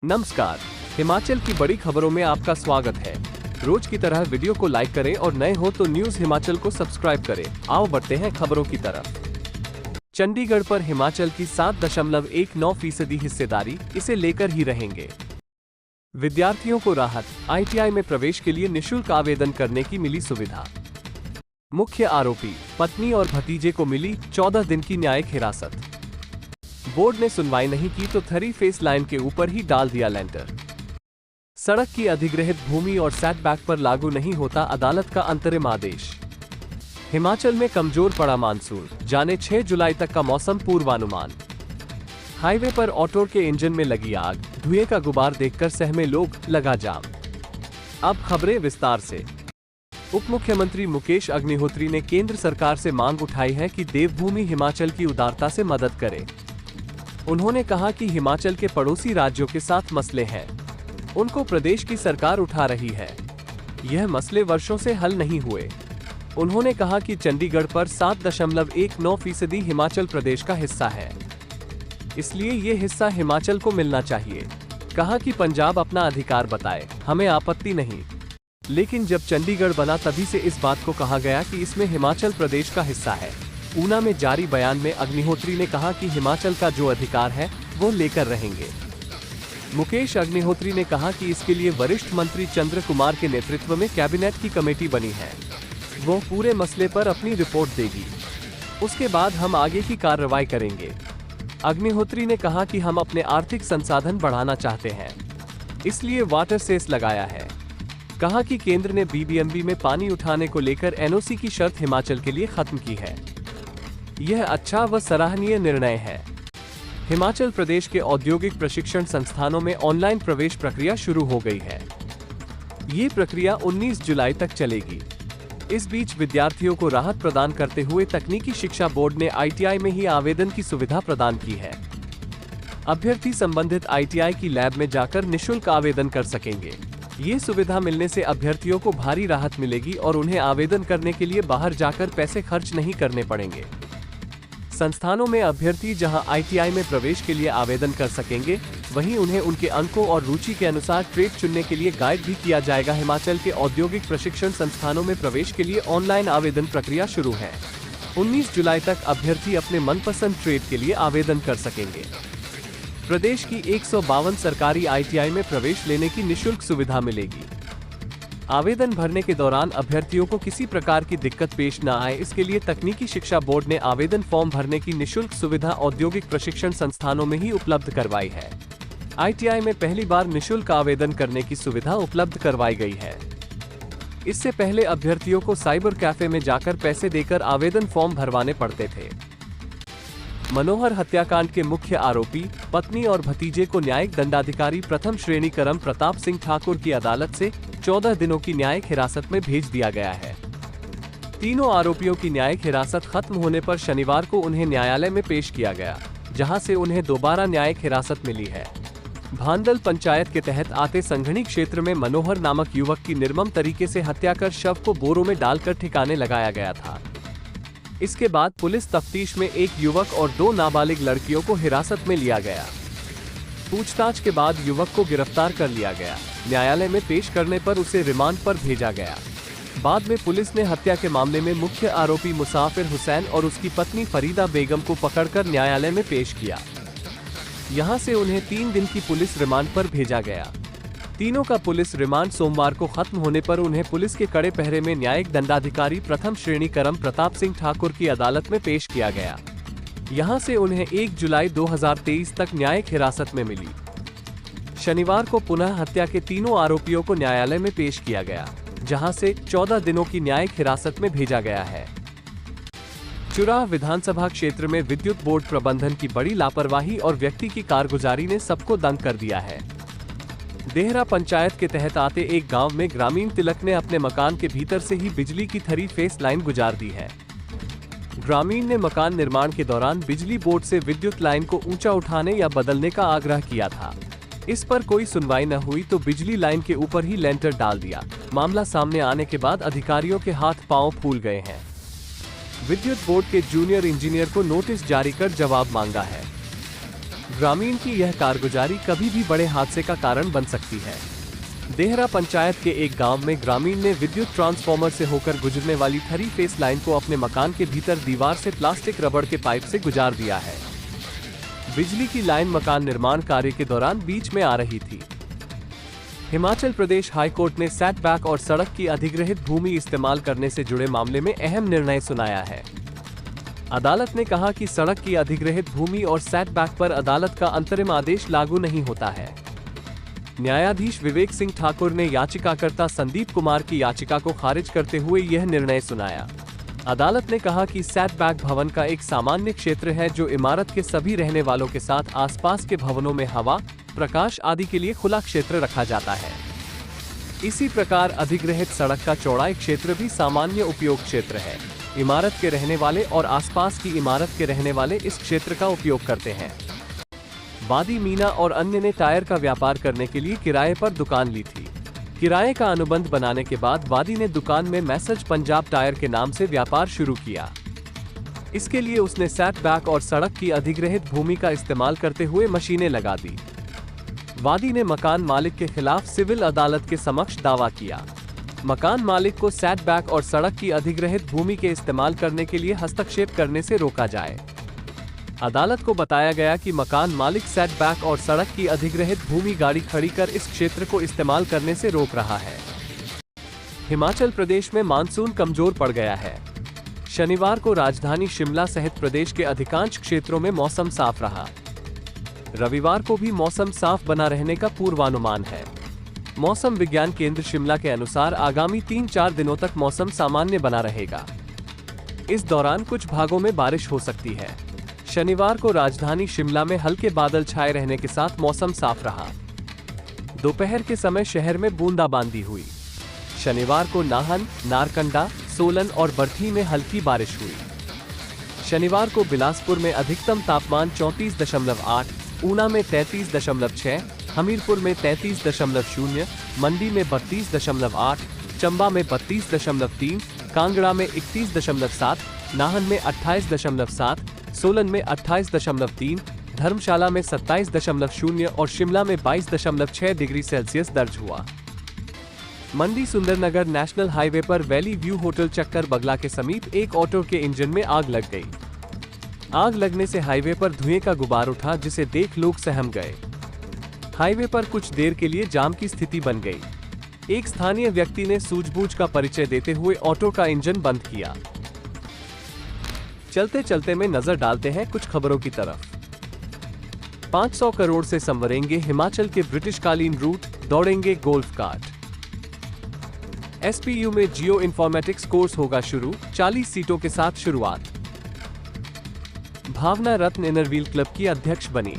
नमस्कार। हिमाचल की बड़ी खबरों में आपका स्वागत है। रोज की तरह वीडियो को लाइक करें और नए हो तो न्यूज हिमाचल को सब्सक्राइब करें। आओ बढ़ते हैं खबरों की तरफ। चंडीगढ़ पर हिमाचल की 7.19% हिस्सेदारी, इसे लेकर ही रहेंगे। विद्यार्थियों को राहत, ITI में प्रवेश के लिए निःशुल्क आवेदन करने की मिली सुविधा। मुख्य आरोपी पत्नी और भतीजे को मिली 14 दिन की न्यायिक हिरासत। बोर्ड ने सुनवाई नहीं की तो 3 फेस लाइन के ऊपर ही डाल दिया लेंटर। सड़क की अधिग्रहित भूमि और सेटबैक पर लागू नहीं होता अदालत का अंतरिम आदेश। हिमाचल में कमजोर पड़ा मानसून, जाने 6 जुलाई तक का मौसम पूर्वानुमान। हाईवे पर ऑटो के इंजन में लगी आग, धुएं का गुबार देखकर सहमे लोग, लगा जाम। अब खबरें विस्तार से। उप मुख्यमंत्री मुकेश अग्निहोत्री ने केंद्र सरकार से मांग उठाई है कि देवभूमि हिमाचल की उदारता से मदद करे। उन्होंने कहा कि हिमाचल के पड़ोसी राज्यों के साथ मसले हैं, उनको प्रदेश की सरकार उठा रही है। यह मसले वर्षों से हल नहीं हुए। उन्होंने कहा कि चंडीगढ़ पर 7.19% हिमाचल प्रदेश का हिस्सा है, इसलिए ये हिस्सा हिमाचल को मिलना चाहिए। कहा कि पंजाब अपना अधिकार बताए, हमें आपत्ति नहीं। लेकिन जब चंडीगढ़ बना तभी से इस बात को कहा गया कि इसमें हिमाचल प्रदेश का हिस्सा है। ऊना में जारी बयान में अग्निहोत्री ने कहा कि हिमाचल का जो अधिकार है वो लेकर रहेंगे। मुकेश अग्निहोत्री ने कहा कि इसके लिए वरिष्ठ मंत्री चंद्र कुमार के नेतृत्व में कैबिनेट की कमेटी बनी है, वो पूरे मसले पर अपनी रिपोर्ट देगी, उसके बाद हम आगे की कार्रवाई करेंगे। अग्निहोत्री ने कहा कि हम अपने आर्थिक संसाधन बढ़ाना चाहते हैं, इसलिए वाटर सेस लगाया है। कहा कि केंद्र ने BBMB में पानी उठाने को लेकर NOC की शर्त हिमाचल के लिए खत्म की है। यह अच्छा व सराहनीय निर्णय है। हिमाचल प्रदेश के औद्योगिक प्रशिक्षण संस्थानों में ऑनलाइन प्रवेश प्रक्रिया शुरू हो गई है। ये प्रक्रिया 19 जुलाई तक चलेगी। इस बीच विद्यार्थियों को राहत प्रदान करते हुए तकनीकी शिक्षा बोर्ड ने ITI में ही आवेदन की सुविधा प्रदान की है। अभ्यर्थी संबंधित ITI की लैब में जाकर निःशुल्क आवेदन कर सकेंगे। ये सुविधा मिलने से अभ्यर्थियों को भारी राहत मिलेगी और उन्हें आवेदन करने के लिए बाहर जाकर पैसे खर्च नहीं करने पड़ेंगे। संस्थानों में अभ्यर्थी जहां ITI में प्रवेश के लिए आवेदन कर सकेंगे, वहीं उन्हें उनके अंकों और रुचि के अनुसार ट्रेड चुनने के लिए गाइड भी किया जाएगा। हिमाचल के औद्योगिक प्रशिक्षण संस्थानों में प्रवेश के लिए ऑनलाइन आवेदन प्रक्रिया शुरू है। 19 जुलाई तक अभ्यर्थी अपने मनपसंद ट्रेड के लिए आवेदन कर सकेंगे। प्रदेश की 152 सरकारी ITI में प्रवेश लेने की निःशुल्क सुविधा मिलेगी। आवेदन भरने के दौरान अभ्यर्थियों को किसी प्रकार की दिक्कत पेश न आए, इसके लिए तकनीकी शिक्षा बोर्ड ने आवेदन फॉर्म भरने की निःशुल्क सुविधा औद्योगिक प्रशिक्षण संस्थानों में ही उपलब्ध करवाई है। ITI में पहली बार निःशुल्क आवेदन करने की सुविधा उपलब्ध करवाई गई है। इससे पहले अभ्यर्थियों को साइबर कैफे में जाकर पैसे देकर आवेदन फॉर्म भरवाने पड़ते थे। मनोहर हत्याकांड के मुख्य आरोपी पत्नी और भतीजे को न्यायिक दंडाधिकारी प्रथम श्रेणी करम प्रताप सिंह ठाकुर की अदालत से 14 दिनों की न्यायिक हिरासत में भेज दिया गया है। तीनों आरोपियों की न्यायिक हिरासत खत्म होने पर शनिवार को उन्हें न्यायालय में पेश किया गया, जहां से उन्हें दोबारा न्यायिक हिरासत मिली है। भांडल पंचायत के तहत आते संघनी क्षेत्र में मनोहर नामक युवक की निर्मम तरीके से हत्या कर शव को बोरों में डालकर ठिकाने लगाया गया था। इसके बाद पुलिस तफ्तीश में एक युवक और 2 नाबालिग लड़कियों को हिरासत में लिया गया। पूछताछ के बाद युवक को गिरफ्तार कर लिया गया। न्यायालय में पेश करने पर उसे रिमांड पर भेजा गया। बाद में पुलिस ने हत्या के मामले में मुख्य आरोपी मुसाफिर हुसैन और उसकी पत्नी फरीदा बेगम को पकड़कर न्यायालय में पेश किया। यहां से उन्हें 3 दिन की पुलिस रिमांड पर भेजा गया। तीनों का पुलिस रिमांड सोमवार को खत्म होने पर उन्हें पुलिस के कड़े पहरे में न्यायिक दंडाधिकारी प्रथम श्रेणी करम प्रताप सिंह ठाकुर की अदालत में पेश किया गया। यहां से उन्हें 1 जुलाई 2023 तक न्यायिक हिरासत में मिली। शनिवार को पुनः हत्या के तीनों आरोपियों को न्यायालय में पेश किया गया, जहां से 14 दिनों की न्यायिक हिरासत में भेजा गया है। चुराह विधानसभा क्षेत्र में विद्युत बोर्ड प्रबंधन की बड़ी लापरवाही और व्यक्ति की कारगुजारी ने सबको दंग कर दिया है। देहरा पंचायत के तहत आते एक गांव में ग्रामीण तिलक ने अपने मकान के भीतर से ही बिजली की 3 फेस लाइन गुजार दी है। ग्रामीण ने मकान निर्माण के दौरान बिजली बोर्ड से विद्युत लाइन को ऊंचा उठाने या बदलने का आग्रह किया था। इस पर कोई सुनवाई न हुई तो बिजली लाइन के ऊपर ही लेंटर डाल दिया। मामला सामने आने के बाद अधिकारियों के हाथ पांव फूल गए हैं। विद्युत बोर्ड के जूनियर इंजीनियर को नोटिस जारी कर जवाब मांगा है। ग्रामीण की यह कारगुजारी कभी भी बड़े हादसे का कारण बन सकती है। देहरा पंचायत के एक गांव में ग्रामीण ने विद्युत ट्रांसफार्मर से होकर गुजरने वाली 3 फेस लाइन को अपने मकान के भीतर दीवार से प्लास्टिक रबड़ के पाइप से गुजार दिया है। बिजली की लाइन मकान निर्माण कार्य के दौरान बीच में आ रही थी। हिमाचल प्रदेश हाई कोर्ट ने सेटबैक और सड़क की अधिग्रहित भूमि इस्तेमाल करने से जुड़े मामले में अहम निर्णय सुनाया है। अदालत ने कहा कि सड़क की अधिग्रहित भूमि और सेटबैक पर अदालत का अंतरिम आदेश लागू नहीं होता है। न्यायाधीश विवेक सिंह ठाकुर ने याचिकाकर्ता संदीप कुमार की याचिका को खारिज करते हुए यह निर्णय सुनाया। अदालत ने कहा कि सेटबैक भवन का एक सामान्य क्षेत्र है जो इमारत के सभी रहने वालों के साथ आसपास के भवनों में हवा, प्रकाश आदि के लिए खुला क्षेत्र रखा जाता है। इसी प्रकार अधिग्रहित सड़क का चौड़ाई क्षेत्र भी सामान्य उपयोग क्षेत्र है। इमारत के रहने वाले और आसपास की इमारत के रहने वाले इस क्षेत्र का उपयोग करते हैं। वादी मीना और अन्य ने टायर का व्यापार करने के लिए किराए पर दुकान ली थी। किराए का अनुबंध बनाने के बाद वादी ने दुकान में मैसेज पंजाब टायर के नाम से व्यापार शुरू किया। इसके लिए उसने सेटबैक और सड़क की अधिग्रहित भूमि का इस्तेमाल करते हुए मशीनें लगा दी। वादी ने मकान मालिक के खिलाफ सिविल अदालत के समक्ष दावा किया। मकान मालिक को सेटबैक और सड़क की अधिग्रहित भूमि के इस्तेमाल करने के लिए हस्तक्षेप करने से रोका जाए। अदालत को बताया गया कि मकान मालिक सेटबैक और सड़क की अधिग्रहित भूमि गाड़ी खड़ी कर इस क्षेत्र को इस्तेमाल करने से रोक रहा है। हिमाचल प्रदेश में मानसून कमजोर पड़ गया है। शनिवार को राजधानी शिमला सहित प्रदेश के अधिकांश क्षेत्रों में मौसम साफ रहा। रविवार को भी मौसम साफ बना रहने का पूर्वानुमान है। मौसम विज्ञान केंद्र शिमला के अनुसार आगामी 3-4 दिनों तक मौसम सामान्य बना रहेगा। इस दौरान कुछ भागों में बारिश हो सकती है। शनिवार को राजधानी शिमला में हल्के बादल छाए रहने के साथ मौसम साफ रहा। दोपहर के समय शहर में बूंदाबांदी हुई। शनिवार को नाहन, नारकंडा, सोलन और बर्थी में हल्की बारिश हुई। शनिवार को बिलासपुर में अधिकतम तापमान 34.8, ऊना में 33.6, हमीरपुर में 33.0, मंडी में 32.8, चंबा में 32.3, कांगड़ा में 31.7, नाहन में 28.7, सोलन में 28.3, धर्मशाला में 27.0 और शिमला में 22.6 डिग्री सेल्सियस दर्ज हुआ। मंडी सुंदरनगर नेशनल हाईवे पर वैली व्यू होटल चक्कर बगला के समीप एक ऑटो के इंजन में आग लग गई। आग लगने से हाईवे पर धुएं का गुबार उठा, जिसे देख लोग सहम गए। हाईवे पर कुछ देर के लिए जाम की स्थिति बन गई। एक स्थानीय व्यक्ति ने सूझबूझ का परिचय देते हुए ऑटो का इंजन बंद किया। चलते चलते में नजर डालते हैं कुछ खबरों की तरफ। 500 करोड़ से संवरेंगे हिमाचल के ब्रिटिशकालीन रूट, दौड़ेंगे गोल्फ कार्ट। एसपीयू में जियो इन्फॉर्मेटिक्स कोर्स होगा शुरू, 40 सीटों के साथ शुरुआत। भावना रत्न इनरव्हील क्लब की अध्यक्ष बनी।